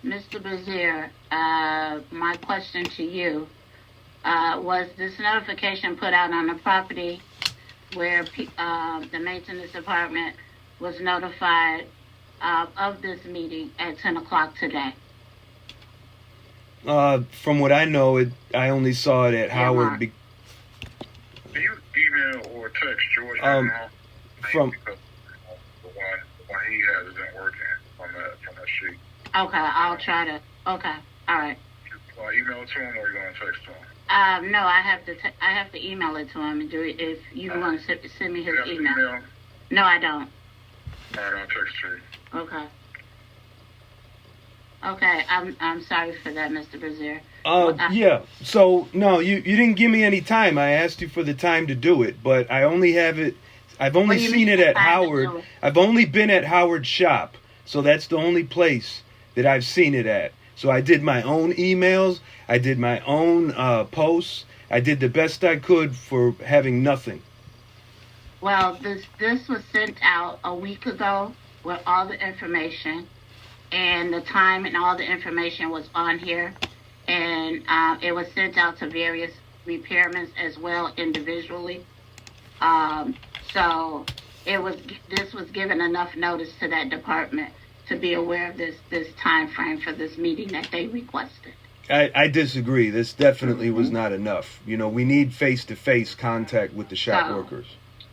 Mr. Buzeer, my question to you, was this notification put out on the property where the maintenance department was notified of this meeting at 10 o'clock today? From what I know, I only saw it at Howard. Do you email or text George from because the one he has isn't working from that sheet? Okay, I'll try to. Okay, all right. Email it to him, or you gonna text to him? No, I have to email it to him. If you want to send me his email. No, I don't. All right, I'll text you. Okay. Okay, I'm sorry for that, Mr. Buzeer. Yeah. So no, you didn't give me any time. I asked you for the time to do it, but I only have it. I've only seen it at Howard. I've only been at Howard's shop, so that's the only place that I've seen it at. So I did my own emails. I did my own posts. I did the best I could for having nothing. Well, this was sent out a week ago with all the information, and the time and all the information was on here, and it was sent out to various repairmen as well individually. So this was given enough notice to that department to be aware of this time frame for this meeting that they requested. I disagree. This definitely was not enough. You know, we need face-to-face contact with the shop workers.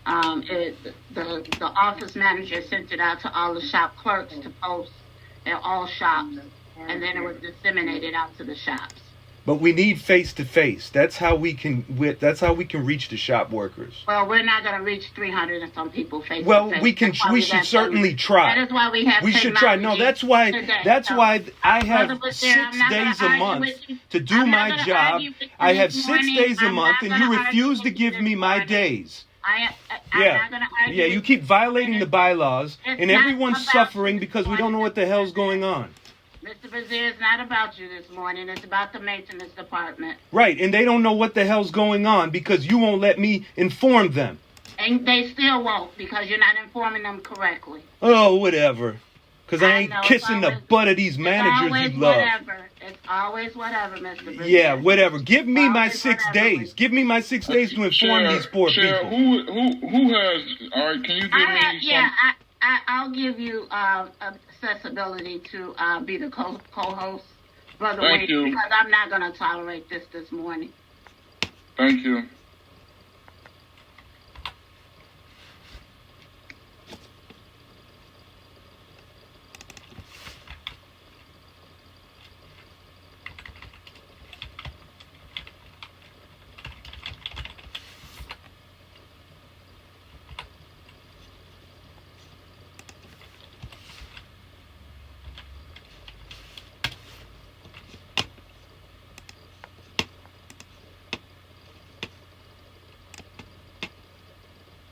The office manager sent it out to all the shop clerks to post at all shops, and then it was disseminated out to the shops. But we need face-to-face. That's how we can reach the shop workers. Well, we're not going to reach 300 and some people face-to-face. Well, we should certainly try. That is why we have. We should try. No, that's why. Today. That's why I have Buzeer, 6 days a month to do my job. I have 6 days a month, and you refuse to give me my days. I'm not going to argue. Yeah, you keep violating the bylaws, and everyone's suffering because we don't know what the hell's going on. Mr. Buzeer, it's not about you this morning. It's about the maintenance department. Right, and they don't know what the hell's going on because you won't let me inform them. And they still won't because you're not informing them correctly. Oh, whatever. Because I ain't kissing the butt of these managers you love. It's always whatever, Mr. Buzeer. Yeah, whatever. Give me my 6 days. Give me my 6 days to inform these poor people. Who has... All right, can you give me some... I'll give you accessibility to be the co-host, Brother Wade, because I'm not going to tolerate this morning. Thank you.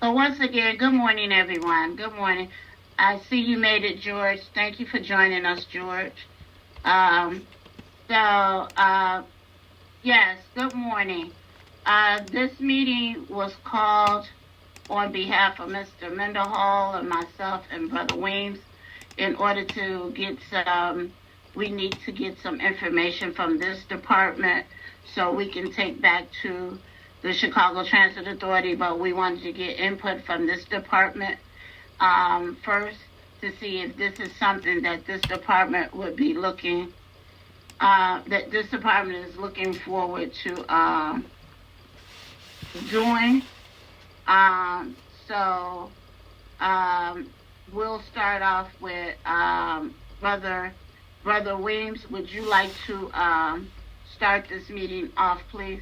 So once again, good morning, everyone. Good morning. I see you made it, George. Thank you for joining us, George. Yes, good morning. This meeting was called on behalf of Mr. Mendenhall and myself and Brother Weems in order to get we need to get some information from this department so we can take back to the Chicago Transit Authority, but we wanted to get input from this department first to see if this is something that this department would be looking, that this department is looking forward to doing. We'll start off with Brother Weems. Would you like to start this meeting off, please?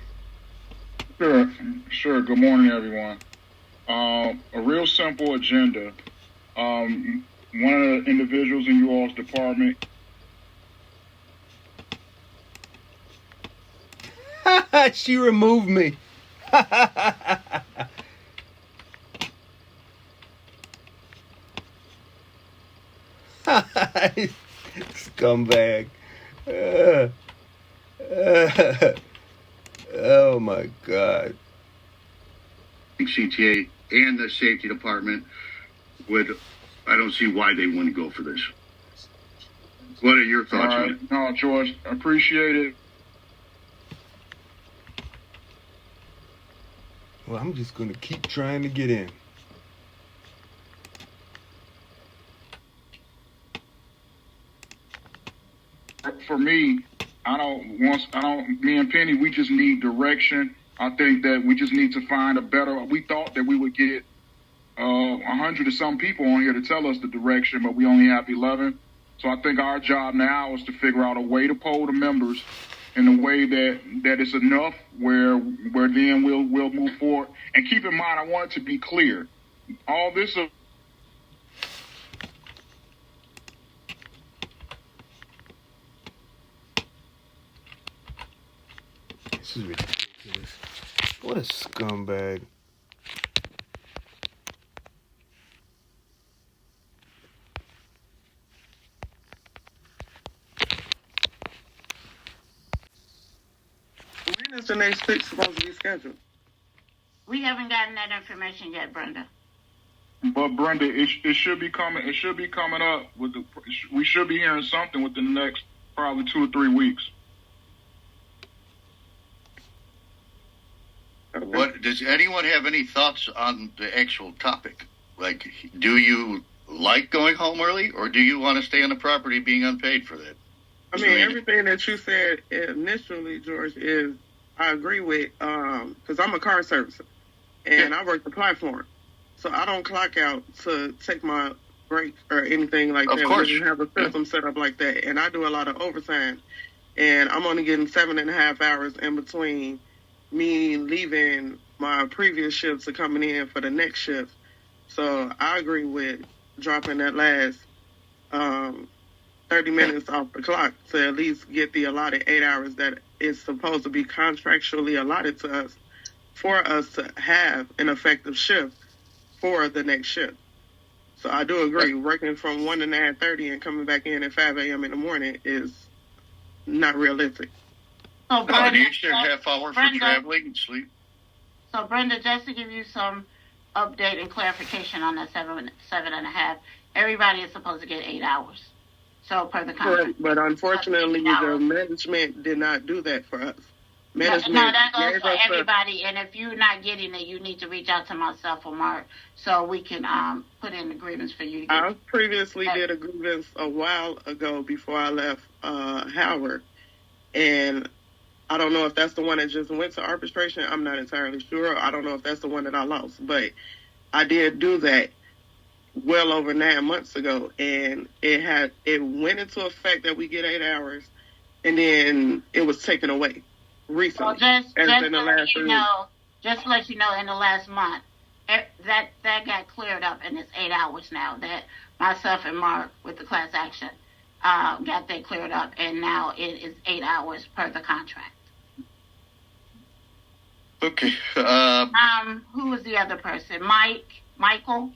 Sure. Good morning, everyone. A real simple agenda. One of the individuals in you all's department. She removed me. Scumbag. Oh my God. CTA and the safety department I don't see why they wouldn't go for this. What are your thoughts? All right. No, George, appreciate it. Well, I'm just going to keep trying to get in. For me, me and Penny, we just need direction. I think that we just need to find a better, we thought that we would get 100 or some people on here to tell us the direction, but we only have 11. So I think our job now is to figure out a way to poll the members in a way that it's enough where then we'll move forward. And keep in mind, I want it to be clear. All this This is ridiculous. What a scumbag. When is the next Fxxx supposed to be scheduled? We haven't gotten that information yet, Brenda. But Brenda, it should be coming. It should be coming up with the. We should be hearing something within the next probably 2 or 3 weeks. Okay. What does anyone have any thoughts on the actual topic? Like, do you like going home early, or do you want to stay on the property being unpaid for that? I mean, everything that you said initially, George, is I agree with, because I'm a car servicer, and I work the platform. So I don't clock out to take my break or anything like that. Of course. We didn't have a system set up like that. And I do a lot of overtime, and I'm only getting 7.5 hours in between me leaving my previous shift to coming in for the next shift. So I agree with dropping that last 30 minutes off the clock to at least get the allotted 8 hours that is supposed to be contractually allotted to us for us to have an effective shift for the next shift. So I do agree, working from 1 to 9:30 and coming back in at 5 a.m. in the morning is not realistic. So No, an extra half hour for traveling and sleep. So Brenda, just to give you some update and clarification on that 7.5, everybody is supposed to get 8 hours. So per the contract. Correct, but unfortunately, the management did not do that for us. Management No, that goes gave for us everybody. And if you're not getting it, you need to reach out to myself or Mark so we can put in agreements for you to get I previously did a grievance a while ago before I left Howard, and I don't know if that's the one that just went to arbitration. I'm not entirely sure. I don't know if that's the one that I lost, but I did do that well over 9 months ago, and it went into effect that we get 8 hours, and then it was taken away recently. Well, just to let you know, in the last month, that got cleared up, and it's 8 hours now. That myself and Mark with the class action got that cleared up, and now it is 8 hours per the contract. Okay. Who was the other person? Michael?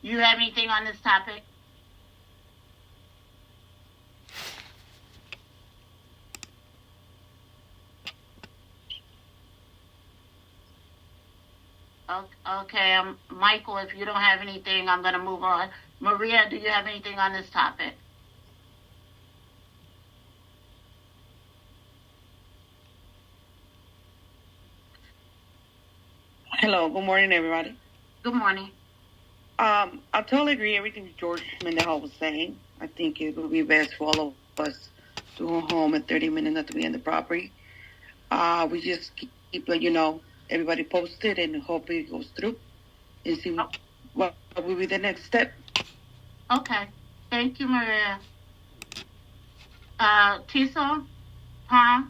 You have anything on this topic? Okay, Michael, if you don't have anything, I'm going to move on. Maria, do you have anything on this topic? Hello, good morning, everybody. Good morning. I totally agree with everything George Mendenhall was saying. I think it would be best for all of us to go home in 30 minutes, not to be in the property. We just keep letting you know, everybody posted and hope it goes through and see what will be the next step. Okay. Thank you, Maria. Tisa? Huh?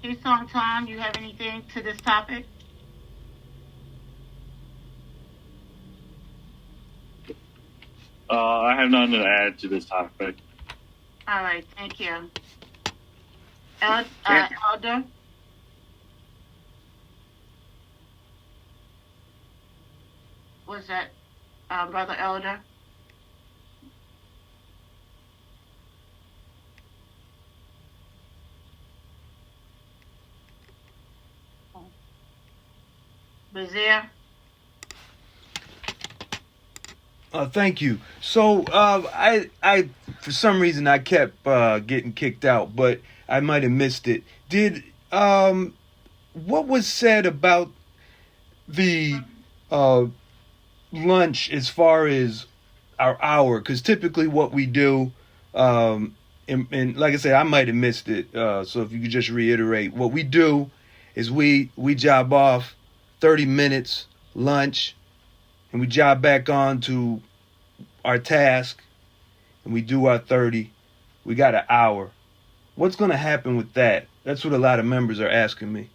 Tisa and Tom, you have anything to this topic? I have nothing to add to this topic. All right, thank you. Elder? Was that Brother Elder? Buzeer. Thank you. So I for some reason I kept getting kicked out, but I might have missed it. Did what was said about the lunch as far as our hour? Because typically what we do, and like I said, I might have missed it. So if you could just reiterate, what we do is we job off 30 minutes lunch, and we job back on to our task, and we do our 30. We got an hour. What's going to happen with that? That's what a lot of members are asking me.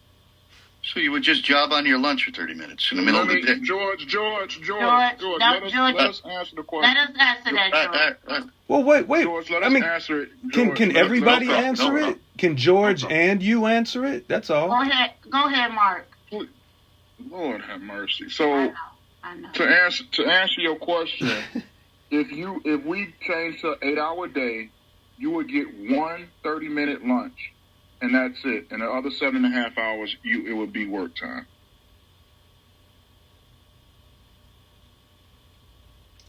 So you would just job on your lunch for 30 minutes in the middle of the day? George, let us answer the question. Let us answer that, George. Well, wait. George, let us answer it. George, Can everybody let us- answer it? Can George and you answer it? That's all. Go ahead, Mark. Lord have mercy. So I know. to answer your question, if we change to 8-hour day, you would get 1 30-minute lunch, and that's it. And the other 7.5 hours, it would be work time.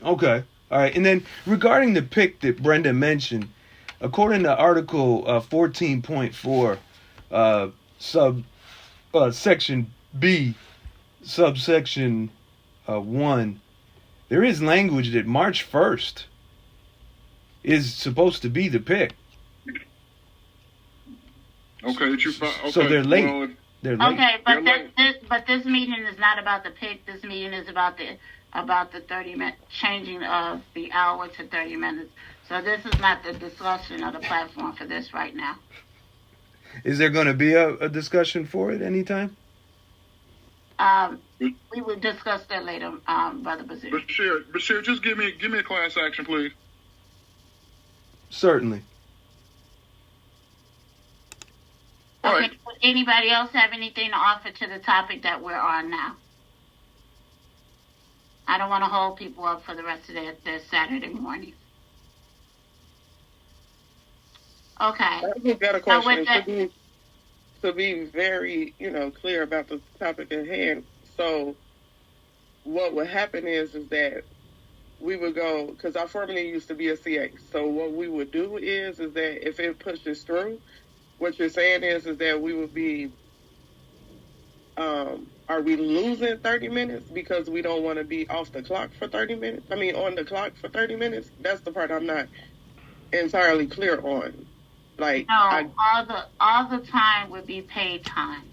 Okay. All right. And then regarding the pick that Brenda mentioned, according to Article 14.4, Section B, subsection 1, there is language that March 1st is supposed to be the pick. Okay, So they're late. Well, They're late. Okay, but this meeting is not about the pick. This meeting is about the 30-minute changing of the hour to 30 minutes. So this is not the discussion of the platform for this right now. Is there going to be a discussion for it anytime? We will discuss that later, Brother Buzeer. Bashir, just give me a class action, please. Certainly. All Okay. right. Would anybody else have anything to offer to the topic that we're on now? I don't want to hold people up for the rest of their Saturday mornings. Okay. I just got a question to be very, clear about the topic at hand. So what would happen is that we would go, because I formerly used to be a CA. So what we would do is that if it pushes through, what you're saying is that we would be, are we losing 30 minutes because we don't want to be off the clock for 30 minutes? I mean, on the clock for 30 minutes? That's the part I'm not entirely clear on. Like, no, all the time would be paid time.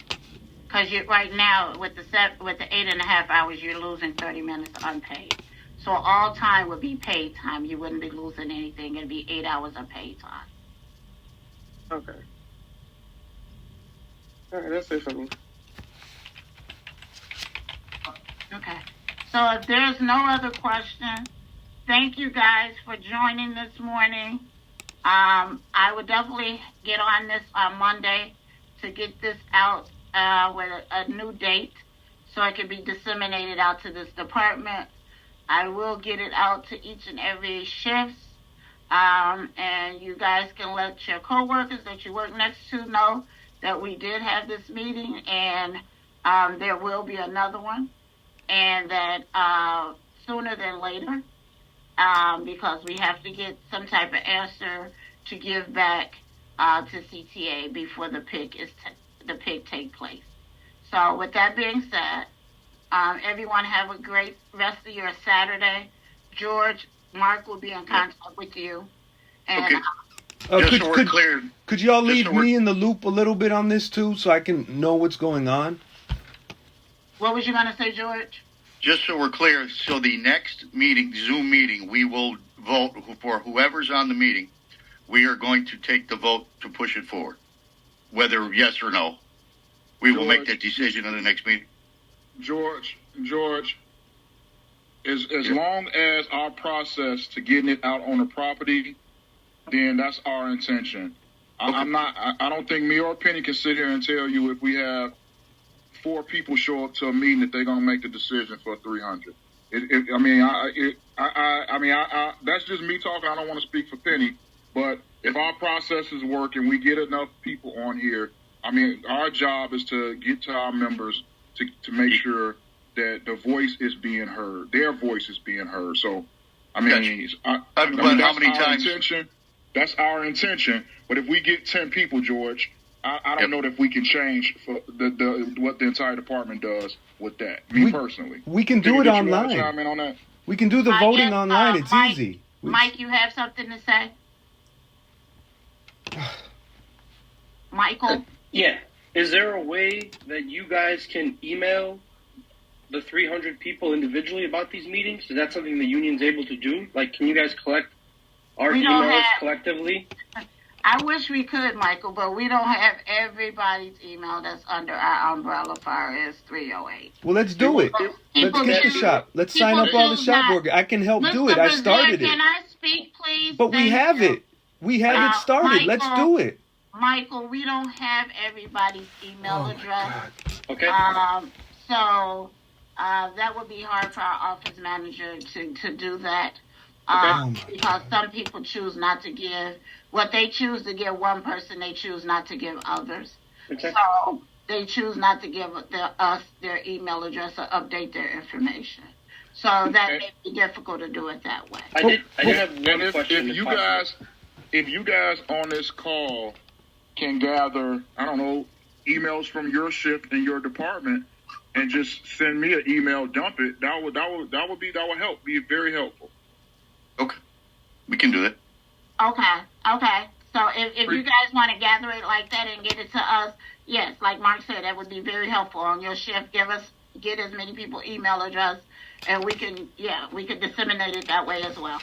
Because right now, with the 8.5 hours, you're losing 30 minutes unpaid. So all time would be paid time. You wouldn't be losing anything. It'd be 8 hours of paid time. Okay. All right, that's it for me. Okay. So if there's no other question, thank you guys for joining this morning. I would definitely get on this on Monday to get this out with a new date so it can be disseminated out to this department. I will get it out to each and every shift, and you guys can let your coworkers that you work next to know that we did have this meeting, and there will be another one, and that sooner than later, because we have to get some type of answer to give back to CTA before the pick take place. So with that being said, everyone have a great rest of your Saturday. George, Mark will be in contact with you. And okay. Just so we're clear. Could y'all leave me in the loop a little bit on this too, so I can know what's going on? What was you going to say, George? Just so we're clear, so the next meeting, Zoom meeting, we will vote for whoever's on the meeting. We are going to take the vote to push it forward, whether yes or no. We will make that decision in the next meeting. George, as long as our process to getting it out on the property, then that's our intention. Okay. I don't think me or Penny can sit here and tell you if we have 4 people show up to a meeting that they're gonna make the decision for 300. That's just me talking. I don't want to speak for Penny, but if our processes work and we get enough people on here, our job is to get to our members to make sure that the voice is being heard. Their voice is being heard. So, I mean, But how many times? That's our intention. But if we get 10 people, George, I don't know that we can change for what the entire department does with that. Personally, we can do it online. Chime in on that? We can do the voting online. It's Mike, easy. Mike, you have something to say? Michael? Yeah. Is there a way that you guys can email the 300 people individually about these meetings? Is that something the union's able to do? Like, can you guys collect our emails collectively? I wish we could, Michael, but we don't have everybody's email that's under our umbrella far as 308. Well, let's do it. Let's get the shop. Let's sign up all the shop workers. I can help do it. I started it. Can I speak, please? But we have it. We have it started. Let's do it. Michael, we don't have everybody's email address. Okay. So that would be hard for our office manager to do that. Because some people choose not to give. What they choose to give one person, they choose not to give others. Okay. So they choose not to give us their email address or update their information. So that may be difficult to do it that way. I did have one question. If you guys on this call can gather, I don't know, emails from your shift and your department, and just send me an email, dump it, that would help. Be very helpful. Okay, we can do that. Okay. So if you guys want to gather it like that and get it to us, yes, like Mark said, that would be very helpful on your shift. Get as many people email address, and we can disseminate it that way as well.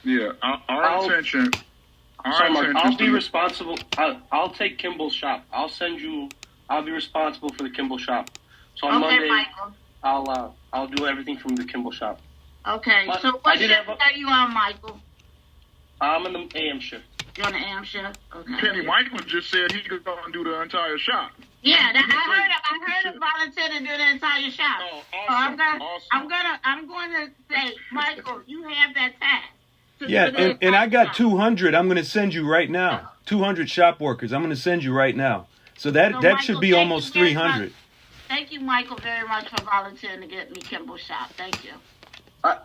Yeah, our intention. Mark, I'll be responsible. I'll take Kimball's shop. I'll be responsible for the Kimball shop. So on Monday, Michael. I'll do everything from the Kimball shop. Okay. But so what shift are you on, Michael? I'm in the AM shift. You're on the AM shift? Okay. Penny, Michael just said he could go and do the entire shop. Yeah, I heard him volunteer to do the entire shop. Oh, awesome. So I'm going to say, Michael, you have that task. Yeah, and I got 200. I'm going to send you right now. 200 shop workers. I'm going to send you right now. So that Michael, should be almost 300. Thank you, Michael, very much for volunteering to get me Kimball shop. Thank you.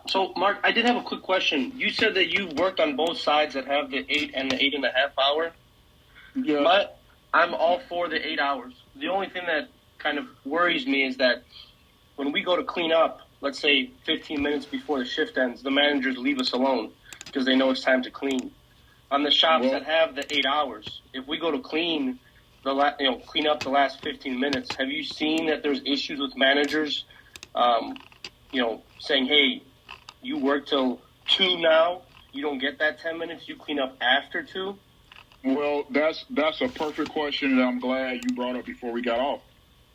So, Mark, I did have a quick question. You said that you worked on both sides that have the 8 and the 8.5 hour. Yeah. But I'm all for the 8 hours. The only thing that kind of worries me is that when we go to clean up, let's say 15 minutes before the shift ends, the managers leave us alone because they know it's time to clean. On the shops that have the 8 hours, if we go to clean up the last 15 minutes, have you seen that there's issues with managers, saying, hey, you work till 2 now, you don't get that 10 minutes, you clean up after 2? Well, that's a perfect question that I'm glad you brought up before we got off.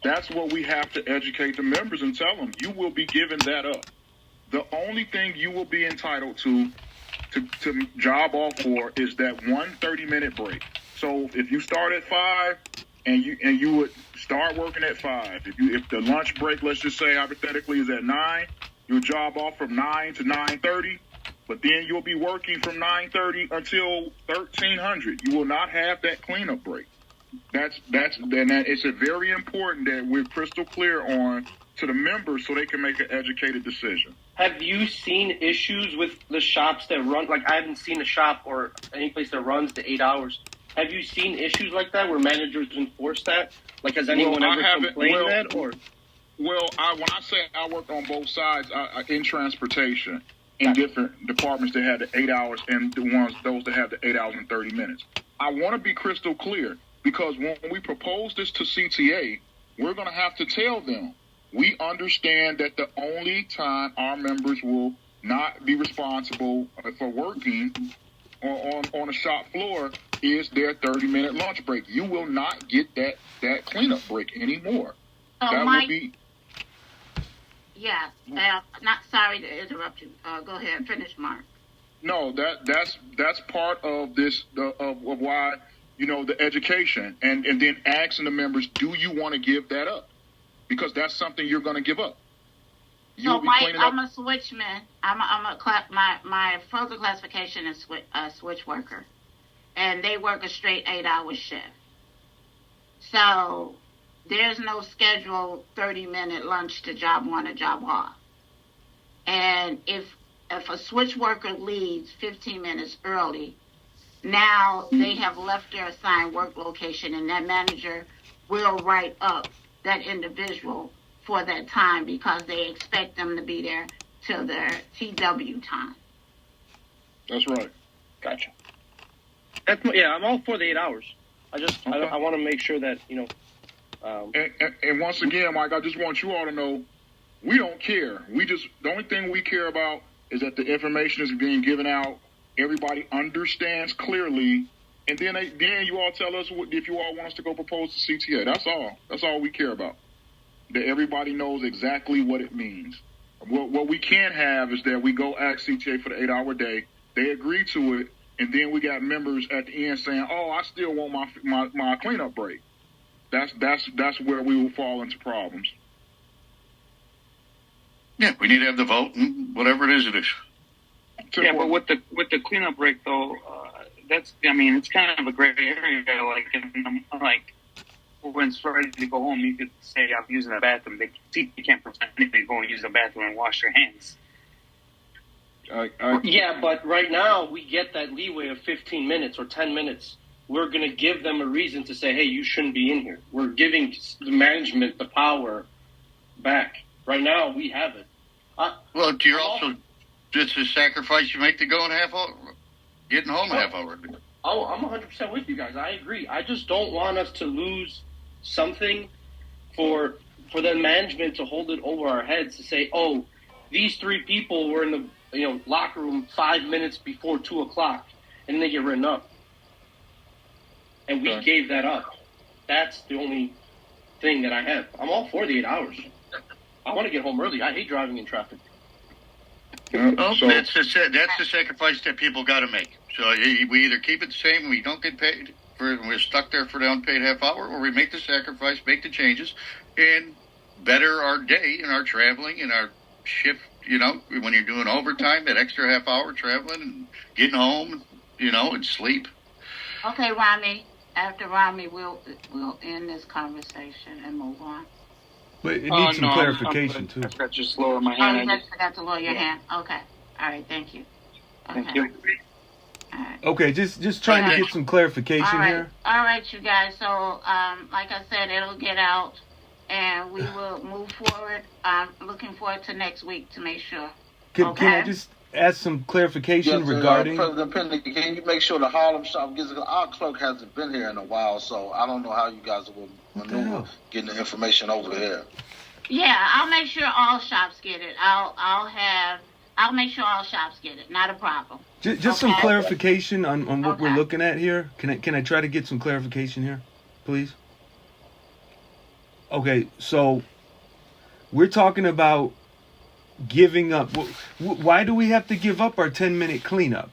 That's what we have to educate the members and tell them. You will be giving that up. The only thing you will be entitled to job off for is that 1 30-minute break. So if you start at 5 and you would start working at 5, if the lunch break, let's just say hypothetically, is at 9, you'll job off from 9 to 9:30. But then you'll be working from 9:30 until 1300. You will not have that cleanup break. It's a very important that we're crystal clear on to the members so they can make an educated decision. Have you seen issues with the shops that run? Like, I haven't seen a shop or any place that runs the 8 hours. Have you seen issues like that where managers enforce that? Like, has anyone ever complained that? Or? Well, when I say I worked on both sides in transportation, in different departments that had the 8 hours and those that have the 8 hours and 30 minutes. I want to be crystal clear because when we propose this to CTA, we're going to have to tell them we understand that the only time our members will not be responsible for working on a shop floor is their 30-minute lunch break. You will not get that cleanup break anymore. So that Mike, will be. Yeah, not sorry to interrupt you. Go ahead and finish, Mark. No, that's part of this of why the education and then asking the members, do you want to give that up? Because that's something you're going to give up. So, Mike, I'm a switchman. My further classification is switch worker, and they work a straight 8-hour shift. So there's no scheduled 30-minute lunch to job one or job off. And if a switch worker leaves 15 minutes early, now they have left their assigned work location, and that manager will write up that individual for that time because they expect them to be there till their TW time. That's right. Gotcha. I'm all for the 8 hours. I want to make sure that, And once again, Mike, I just want you all to know, we don't care. The only thing we care about is that the information is being given out. Everybody understands clearly, and then you all tell us if you all want us to go propose to CTA. That's all. That's all we care about. That everybody knows exactly what it means. What we can't have is that we go ask CTA for the 8-hour day. They agree to it, and then we got members at the end saying, "Oh, I still want my cleanup break." That's where we will fall into problems. Yeah, we need to have the vote, and whatever it is, it is. Yeah, but with the cleanup break though, it's kind of a gray area. Like when it's ready to go home, you could say I'm using the bathroom. You can't prevent anybody going to use the bathroom and wash their hands. Yeah, but right now we get that leeway of 15 minutes or 10 minutes. We're going to give them a reason to say, hey, you shouldn't be in here. We're giving the management the power back. Right now, we have it. Well, you're also, it's a sacrifice you make to go in half hour, getting home a half hour. Oh, I'm 100% with you guys. I agree. I just don't want us to lose something for the management to hold it over our heads to say, oh, these 3 people were in the locker room 5 minutes before 2 o'clock, and they get written up. And we gave that up. That's the only thing that I have. I'm all for the 8 hours. I want to get home early. I hate driving in traffic. That's the sacrifice that people got to make. So we either keep it the same and we don't get paid, we're stuck there for the unpaid half hour, or we make the sacrifice, make the changes, and better our day and our traveling and our shift. When you're doing overtime, that extra half hour traveling and getting home, and sleep. Okay, Rami. After Rami, we'll end this conversation and move on. But it needs some clarification, too. I forgot to just lower my hand. Oh, you just forgot to lower your hand. Okay. All right. Thank you. Okay. Thank you. All right. Okay, just trying to get some clarification here. All right, you guys. So, like I said, it'll get out, and we will move forward. I'm looking forward to next week to make sure. Can I just ask some clarification regarding... President Pennie, can you make sure the Harlem shop gets... Our clerk hasn't been here in a while, so I don't know how you guys will maneuver getting the information over here. Yeah, I'll make sure all shops get it. I'll make sure all shops get it. Not a problem. Just some clarification on what we're looking at here. Can I try to get some clarification here, please? Okay, so we're talking about giving up. Why do we have to give up our 10-minute cleanup?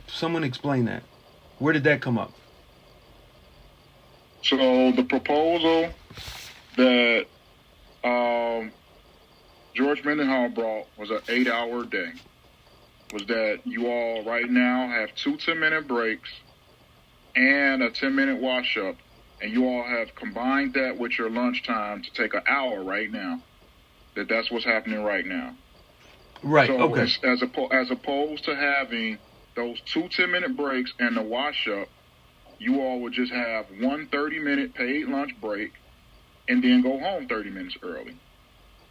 Someone explain that. Where did that come up? So the proposal that George Mendenhall brought was an 8-hour day. Was that you all right now have 2 10-minute breaks and a 10-minute wash up, and you all have combined that with your lunchtime to take an hour right now. That's what's happening right now. Right. So okay. As opposed to having those 2 10-minute breaks and the wash up, you all would just have 1 30-minute paid lunch break, and then go home 30 minutes early.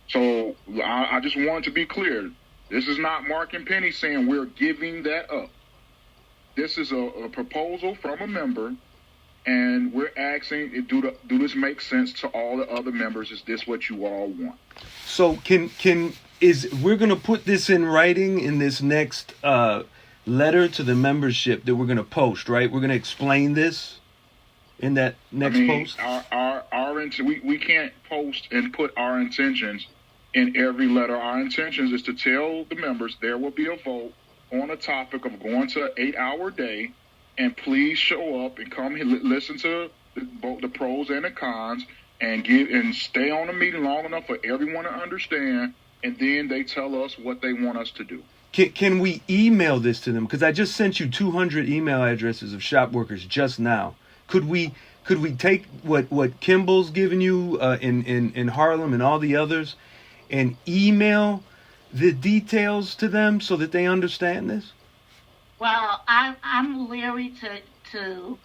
So I just wanted to be clear. This is not Mark and Pennie saying we're giving that up. This is a proposal from a member, and we're asking, do this make sense to all the other members? Is this what you all want? So we're going to put this in writing in this next letter to the membership that we're going to post, right? We're going to explain this in that next post. We can't post and put our intentions in every letter. Our intentions is to tell the members there will be a vote on a topic of going to an 8-hour day, and please show up and come listen to both the pros and the cons, and stay on the meeting long enough for everyone to understand, and then they tell us what they want us to do. Can we email this to them? Because I just sent you 200 email addresses of shop workers just now. Could we Could we take what Kimball's given you in Harlem and all the others and email the details to them so that they understand this? Well, I'm leery to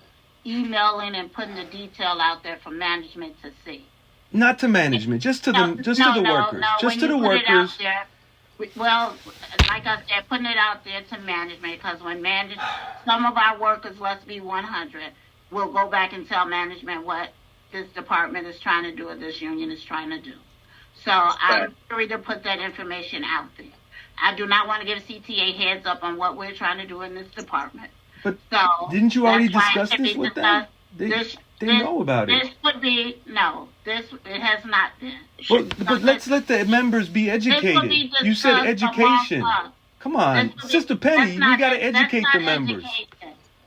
emailing and putting the detail out there for management to see. Not to management, just to the workers. Just to the workers. Well, like I said, putting it out there to management, because when some of our workers, let's be 100, will go back and tell management what this department is trying to do or this union is trying to do. So I'm ready to put that information out there. I do not want to give CTA heads up on what we're trying to do in this department. But so didn't you already discuss this with them? They know about it. This would be, no, it has not been. But let's let the members be educated. You said education. Come on, Sister Pennie, we got to educate the members.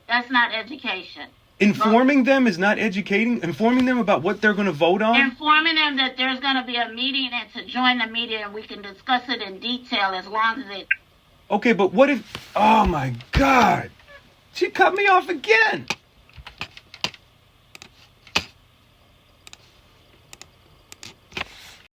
That's not education. Informing them is not educating? Informing them about what they're going to vote on? Informing them that there's going to be a meeting and to join the meeting and we can discuss it in detail as long as it... Okay, but what if... Oh, my God. She cut me off again.